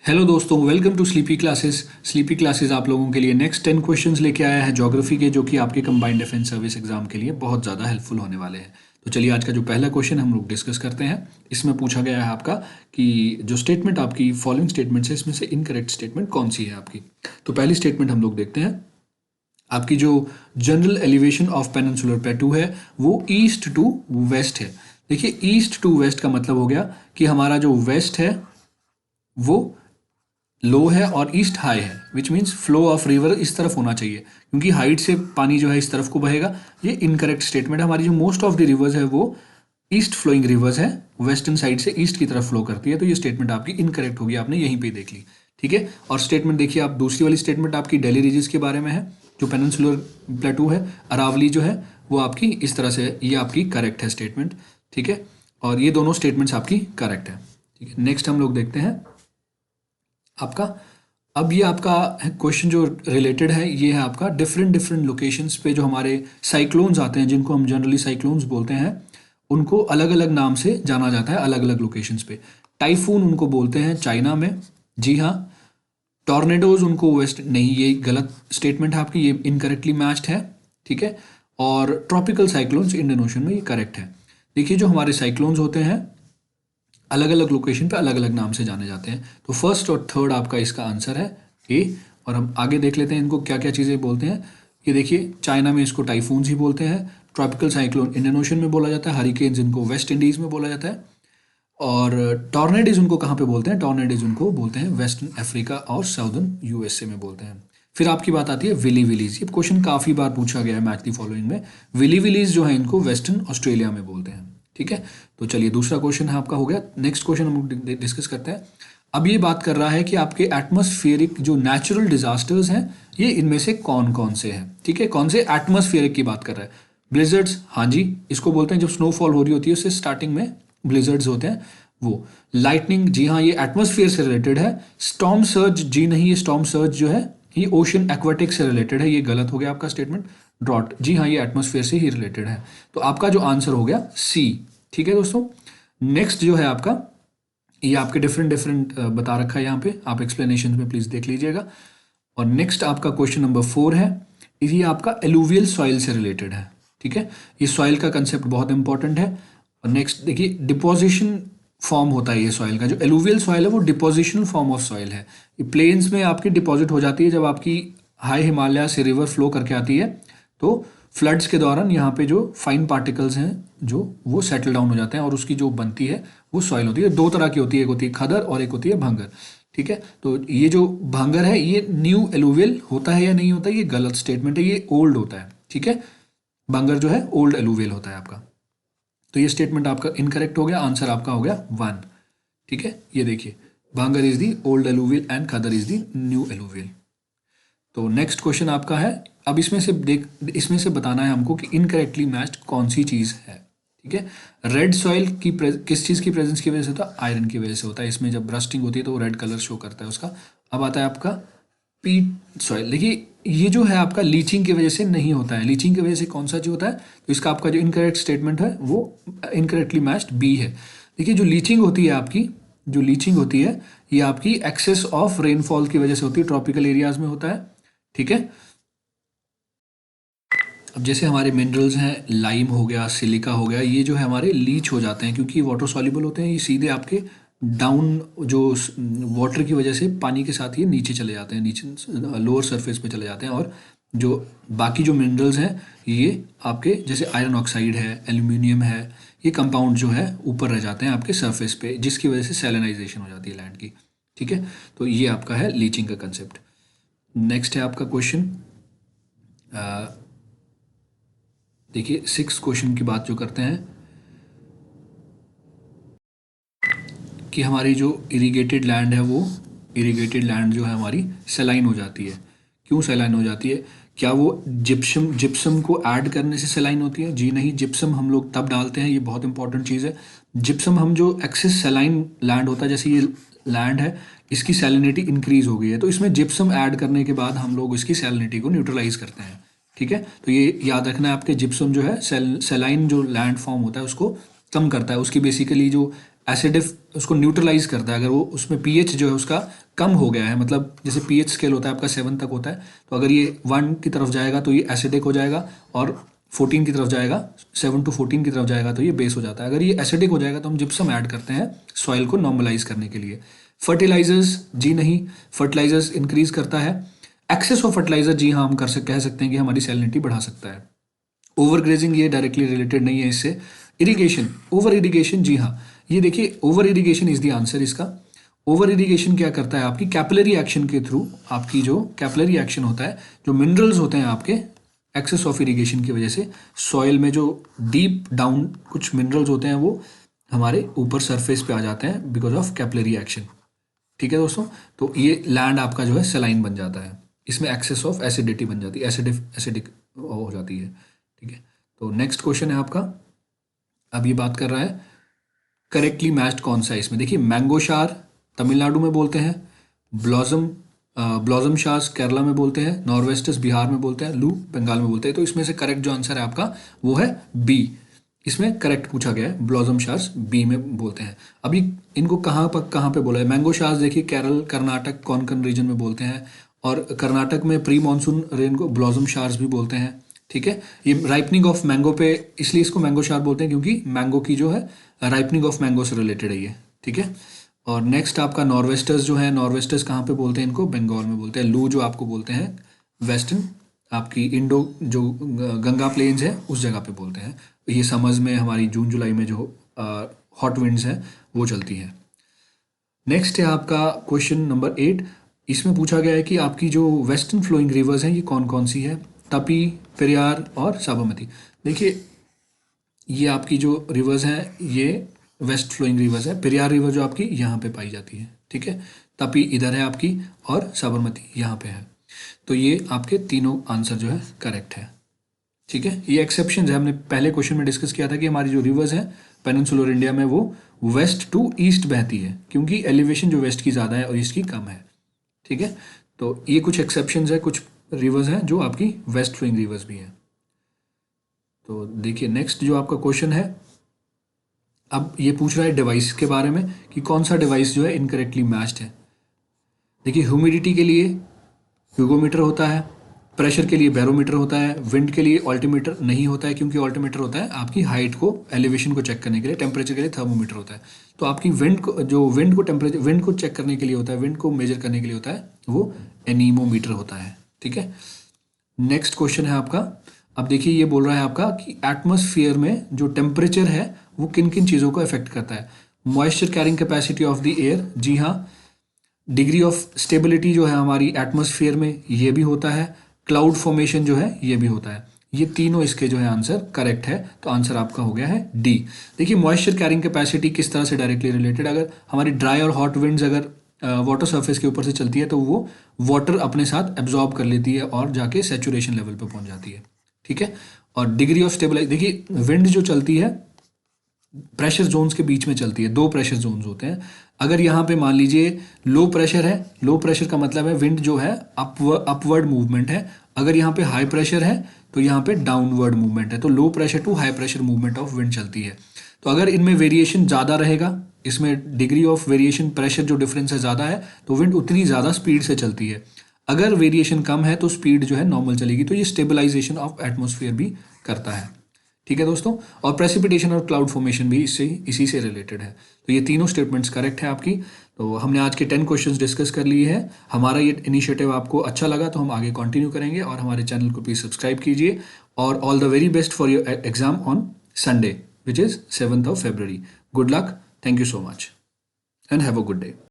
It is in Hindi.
हेलो दोस्तों, welcome to sleepy classes. Sleepy classes आप लोगों के लिए नेक्स्ट 10 क्वेश्चंस लेके आया है ज्योग्राफी के, जो कि आपके कंबाइंड डिफेंस सर्विस एग्जाम के लिए बहुत ज़्यादा हेल्पफुल होने वाले हैं। तो चलिए आज का जो पहला क्वेश्चन हम लोग डिस्कस करते हैं। इसमें पूछा गया है आपका कि जो स्टेटमेंट आपकी फॉलोइंग स्टेटमेंट्स है, इसमें से इनकरेक्ट स्टेटमेंट कौन सी है आपकी। तो पहली स्टेटमेंट हम लोग देखते हैं। आपकी जो जनरल एलिवेशन ऑफ पेनिनसुलर प्लेटू है वो ईस्ट टू वेस्ट है। देखिए, ईस्ट टू वेस्ट का मतलब हो गया कि हमारा जो वेस्ट है वो लो है और ईस्ट हाई है, which means flow of river इस तरफ होना चाहिए, क्योंकि हाइट से पानी जो है इस तरफ को बहेगा। ये इनकरेक्ट स्टेटमेंट है। हमारी जो मोस्ट ऑफ द रिवर्स है वो ईस्ट फ्लोइंग रिवर्स है, वेस्टर्न साइड से ईस्ट की तरफ फ्लो करती है। तो ये स्टेटमेंट आपकी इनकरेक्ट होगी, आपने यहीं पे देख ली। ठीक है। और स्टेटमेंट देखिए आप, दूसरी वाली स्टेटमेंट आपकी डेली रीजस के बारे में है। जो पेनिनसुलर प्लेटू है, अरावली जो है वो आपकी इस तरह से, ये आपकी करेक्ट है स्टेटमेंट। ठीक है। और ये दोनों स्टेटमेंट्स आपकी करेक्ट है। ठीक है। नेक्स्ट हम लोग देखते हैं आपका। अब ये आपका क्वेश्चन जो रिलेटेड है, ये है आपका डिफरेंट डिफरेंट लोकेशंस पे जो हमारे साइक्लोन्स आते हैं, जिनको हम जनरली साइक्लोन्स बोलते हैं, उनको अलग अलग नाम से जाना जाता है अलग अलग लोकेशंस पे। टाइफून उनको बोलते हैं चाइना में, जी हाँ। टॉर्नेडोज उनको वेस्ट, नहीं, ये गलत स्टेटमेंट है आपकी, ये इनकरेक्टली मैच्ड है। ठीक है। और ट्रॉपिकल साइक्लोन्स इंडियन ओशन में, ये करेक्ट है। देखिए, जो हमारे साइक्लोन्स होते हैं अलग अलग लोकेशन पे अलग अलग नाम से जाने जाते हैं। तो फर्स्ट और थर्ड आपका इसका आंसर है ए। और हम आगे देख लेते हैं इनको क्या क्या चीज़ें बोलते हैं। ये देखिए, चाइना में इसको टाइफून्स ही बोलते हैं। ट्रॉपिकल साइक्लोन इंडियन ओशन में बोला जाता है। हरिकेन्स इनको वेस्ट इंडीज़ में बोला जाता है। और टॉर्नेडोज उनको कहाँ पे बोलते हैं? टॉर्नेडोज उनको बोलते हैं वेस्टर्न अफ्रीका और साउदर्न यूएसए में बोलते हैं। फिर आपकी बात आती है विली विलीज। ये क्वेश्चन काफ़ी बार पूछा गया है मैच दी फॉलोइंग में। विली विलीज जो है इनको वेस्टर्न ऑस्ट्रेलिया में बोलते हैं। ठीक है। तो चलिए, दूसरा क्वेश्चन है आपका हो गया। नेक्स्ट क्वेश्चन हम डिस्कस करते हैं। अब ये बात कर रहा है कि आपके एटमॉस्फेरिक जो नेचुरल डिजास्टर्स हैं, ये इनमें से कौन कौन से हैं। ठीक है। कौन से एटमॉस्फेरिक की बात कर रहा है? ब्लिजर्ड्स, हाँ जी, इसको बोलते हैं जब स्नोफॉल हो रही होती है उससे स्टार्टिंग में ब्लिजर्ड्स होते हैं वो। लाइटनिंग, जी हाँ, ये एटमॉस्फेयर से रिलेटेड है। स्टॉर्म सर्ज, जी नहीं, ये स्टॉर्म सर्ज जो है ये ओशन एक्वाटिक से रिलेटेड है, ये गलत हो गया आपका स्टेटमेंट। ड्रॉट, जी हाँ, ये एटमॉस्फेयर से ही रिलेटेड है। तो आपका जो आंसर हो गया सी। ठीक है दोस्तों। नेक्स्ट जो है आपका, ये आपके डिफरेंट डिफरेंट बता रखा है यहाँ पे, आप एक्सप्लेनेशन में प्लीज देख लीजिएगा। और नेक्स्ट आपका क्वेश्चन नंबर 4 है। ये आपका एलुवियल सॉइल से रिलेटेड है। ठीक है। ये सॉइल का कंसेप्ट बहुत इंपॉर्टेंट है। और नेक्स्ट देखिए, डिपोजिशन फॉर्म होता है ये सॉइल का। जो एलुवियल सॉइल है वो डिपोजिशनल फॉर्म ऑफ सॉइल है। ये प्लेन्स में आपकी डिपॉजिट हो जाती है जब आपकी हाई हिमालय से रिवर फ्लो करके आती है। तो फ्लड्स के दौरान यहाँ पे जो फाइन पार्टिकल्स हैं जो वो सेटल डाउन हो जाते हैं, और उसकी जो बनती है वो सॉइल होती है। दो तरह की होती है, एक होती है खदर और एक होती है भंगर। ठीक है। तो ये जो भांगर है ये न्यू एलुवियल होता है या नहीं होता है, ये गलत स्टेटमेंट है, ये ओल्ड होता है। ठीक है। भांगर जो है ओल्ड एलुवियल होता है आपका। तो ये स्टेटमेंट आपका इनकरेक्ट हो गया। आंसर आपका हो गया 1। ठीक है। ये देखिए, भांगर is the old alluvial and khaddar is the new alluvial. तो नेक्स्ट क्वेश्चन आपका है। अब इसमें से बताना है हमको कि इनकरेक्टली मैच्ड कौन सी चीज़ है। ठीक है। रेड सॉइल की किस चीज़ की प्रेजेंस की वजह से होता है? आयरन की वजह से होता है। इसमें जब रस्टिंग होती है तो वो रेड कलर शो करता है उसका। अब आता है आपका पीट सॉइल। देखिए, ये जो है आपका लीचिंग की वजह से नहीं होता है। लीचिंग की वजह से कौन सा चीज होता है? तो इसका आपका जो इनकरेक्ट स्टेटमेंट है वो इनकरेक्टली मैच्ड बी है। देखिए, जो लीचिंग होती है आपकी, जो लीचिंग होती है ये आपकी एक्सेस ऑफ रेनफॉल की वजह से होती है, ट्रॉपिकल एरियाज में होता है। ठीक है। अब जैसे हमारे मिनरल्स हैं, लाइम हो गया, सिलिका हो गया, ये जो है हमारे लीच हो जाते हैं क्योंकि वाटर सॉल्युबल होते हैं। ये सीधे आपके डाउन जो वाटर की वजह से पानी के साथ ये नीचे चले जाते हैं, नीचे लोअर सरफेस पे चले जाते हैं। और जो बाकी जो मिनरल्स हैं ये आपके जैसे आयरन ऑक्साइड है, एल्यूमिनियम है, ये कंपाउंड जो है ऊपर रह जाते हैं आपके सरफेस पे, जिसकी वजह से सैलिनाइजेशन हो जाती है लैंड की। ठीक है। तो ये आपका है लीचिंग का कंसेप्ट। नेक्स्ट है आपका क्वेश्चन। देखिए, 6 क्वेश्चन की बात जो करते हैं कि हमारी जो इरिगेटेड लैंड है वो इरिगेटेड लैंड जो है हमारी सेलाइन हो जाती है। क्यों सेलाइन हो जाती है? क्या वो जिप्सम को ऐड करने से सेलाइन होती है? जी नहीं, जिप्सम हम लोग तब डालते हैं, ये बहुत इंपॉर्टेंट चीज़ है। जिप्सम हम जो एक्सेस सेलाइन लैंड होता है, जैसे ये लैंड है, इसकी सैलिनिटी इंक्रीज हो गई है, तो इसमें जिप्सम ऐड करने के बाद हम लोग इसकी सैलिनिटी को न्यूट्रलाइज करते हैं। ठीक है। तो ये याद रखना है आपके, जिप्सम जो है सेलाइन जो लैंड फॉर्म होता है उसको कम करता है, उसकी बेसिकली जो एसिडिफ उसको न्यूट्रलाइज करता है। अगर वो उसमें pH जो है उसका कम हो गया है, मतलब जैसे pH स्केल होता है आपका 7 तक होता है, तो अगर ये 1 की तरफ जाएगा तो ये एसिडिक हो जाएगा, और 14 की तरफ जाएगा, 7 to 14 की तरफ जाएगा तो ये बेस हो जाता है। अगर ये एसिडिक हो जाएगा तो हम जिप्सम ऐड करते हैं सॉइल को नॉर्मलाइज करने के लिए। फर्टिलाइजर्स जी नहीं, फर्टिलाइजर्स इंक्रीज करता है। एक्सेस ऑफ फर्टिलाइजर जी हाँ, हम कह सकते हैं कि हमारी सैलिनिटी बढ़ा सकता है। ओवर ग्रेजिंग ये डायरेक्टली रिलेटेड नहीं है इससे। इरिगेशन, ओवर इरिगेशन जी हाँ, ये देखिए over irrigation is the answer इसका। ओवर इरिगेशन क्या करता है, आपकी कैपिलरी एक्शन के थ्रू, आपकी जो कैपिलरी एक्शन होता है, जो मिनरल्स होते हैं आपके एक्सेस ऑफ इरिगेशन की वजह से सॉइल में जो डीप डाउन कुछ मिनरल्स होते हैं वो हमारे ऊपर सरफेस पे आ जाते हैं बिकॉज ऑफ कैपिलरी एक्शन। ठीक है दोस्तों, तो ये लैंड आपका जो है सेलाइन बन जाता है, इसमें एक्सेस ऑफ एसिडिटी बन जाती है, एसिडिक हो जाती है। ठीक है, तो नेक्स्ट क्वेश्चन है आपका, अब ये बात कर रहा है करेक्टली मैच्ड कौन सा है इसमें। देखिए मैंगो शार तमिलनाडु में बोलते हैं, ब्लॉसम शार्स केरला में बोलते हैं, नॉर्वेस्टस बिहार में बोलते हैं, लू बंगाल में बोलते हैं। तो इसमें से करेक्ट जो आंसर है आपका वो है बी। इसमें करेक्ट पूछा गया है, ब्लॉसम शार्स बी में बोलते हैं। अभी इनको कहाँ पे बोला है, मैंगो शार्स देखिए केरल कर्नाटक कोंकण रीजन में बोलते हैं, और कर्नाटक में प्री मानसून रेन को ब्लॉसम शार्स भी बोलते हैं। ठीक है, ये राइपनिंग ऑफ मैंगो पे, इसलिए इसको मैंगो शार बोलते हैं क्योंकि मैंगो की जो है राइपनिंग ऑफ मैंगो से रिलेटेड है ये। ठीक है, और नेक्स्ट आपका नॉर्वेस्टर्स जो है, नॉर्वेस्टर्स कहाँ पे बोलते हैं इनको, बंगाल में बोलते हैं। लू जो आपको बोलते हैं वेस्टर्न आपकी इंडो जो गंगा प्लेन्स है उस जगह पे बोलते हैं। ये समर्स में हमारी जून जुलाई में जो हॉट विंड्स हैं वो चलती हैं। नेक्स्ट है आपका क्वेश्चन नंबर 8। इसमें पूछा गया है कि आपकी जो वेस्टर्न फ्लोइंग रिवर्स हैं ये कौन कौन सी है, तपी, पेरियार और साबरमती। देखिए ये आपकी जो रिवर्स हैं ये वेस्ट फ्लोइंग रिवर्स है। पेरियार रिवर जो आपकी यहाँ पे पाई जाती है। ठीक है, तपी इधर है आपकी और साबरमती यहाँ पे है। तो ये आपके तीनों आंसर जो है करेक्ट है। ठीक है, ये एक्सेप्शन है, हमने पहले क्वेश्चन में डिस्कस किया था कि हमारी जो रिवर्स है पेनिनसुलर इंडिया में वो वेस्ट टू ईस्ट बहती है क्योंकि एलिवेशन जो वेस्ट की ज़्यादा है और ईस्ट की कम है। ठीक है, तो ये कुछ एक्सेप्शंस है, कुछ रिवर्स हैं जो आपकी वेस्ट फ्लोइंग रिवर्स भी हैं। तो देखिए नेक्स्ट जो आपका क्वेश्चन है, अब ये पूछ रहा है डिवाइस के बारे में कि कौन सा डिवाइस जो है इनकरेक्टली मैच्ड है। देखिए ह्यूमिडिटी के लिए ह्यूगोमीटर होता है, प्रेशर के लिए बैरोमीटर होता है, विंड के लिए ऑल्टीमीटर नहीं होता है क्योंकि ऑल्टीमीटर होता है आपकी हाइट को, एलिवेशन को चेक करने के लिए, टेम्परेचर के लिए थर्मोमीटर होता है। तो आपकी विंड को, जो विंड को टेम्परेचर, विंड को चेक करने के लिए होता है, विंड को मेजर करने के लिए होता है, वो एनीमोमीटर होता है। ठीक है, नेक्स्ट क्वेश्चन है आपका, अब देखिए ये बोल रहा है आपका कि एटमॉस्फेयर में जो टेम्परेचर है वो किन किन चीज़ों को अफेक्ट करता है। Moisture carrying capacity of the air, जी हाँ। डिग्री ऑफ स्टेबिलिटी जो है हमारी एटमॉस्फेयर में ये भी होता है। क्लाउड फॉर्मेशन जो है ये भी होता है। ये तीनों इसके जो है आंसर करेक्ट है, तो आंसर आपका हो गया है डी। देखिए मॉइस्चर कैरिंग कैपेसिटी किस तरह से डायरेक्टली रिलेटेड, अगर हमारी ड्राई और हॉट विंड्स अगर वाटर सरफेस के ऊपर से चलती है तो वो वाटर अपने साथ एब्जॉर्ब कर लेती है और जाके सेचुरेशन लेवल पे पहुंच जाती है। ठीक है, और डिग्री ऑफ स्टेबलाइज, देखिए विंड जो चलती है प्रेशर जोन्स के बीच में चलती है, दो प्रेशर जोन्स होते हैं। अगर यहाँ पे मान लीजिए लो प्रेशर है, लो प्रेशर का मतलब है विंड जो है अपवर्ड मूवमेंट है। अगर यहाँ पे हाई प्रेशर है तो यहाँ पे डाउनवर्ड मूवमेंट है, तो low pressure to high pressure movement of wind चलती है। तो अगर इनमें वेरिएशन ज़्यादा रहेगा, इसमें डिग्री ऑफ वेरिएशन प्रेशर जो डिफरेंस है ज़्यादा है तो विंड उतनी ज़्यादा स्पीड से चलती है। अगर वेरिएशन कम है तो स्पीड जो है नॉर्मल चलेगी। तो ये स्टेबलाइजेशन ऑफ एटमॉस्फेयर भी करता है। ठीक है दोस्तों, और प्रेसिपिटेशन और क्लाउड फॉर्मेशन भी इसी से रिलेटेड है। तो ये तीनों स्टेटमेंट्स करेक्ट है आपकी। तो हमने आज के 10 क्वेश्चंस डिस्कस कर लिए हैं। हमारा ये इनिशिएटिव आपको अच्छा लगा तो हम आगे कंटिन्यू करेंगे, और हमारे चैनल को प्लीज़ सब्सक्राइब कीजिए। और all the very best for your exam on Sunday which is 7th of February. Good luck. Thank you so much and have a good day.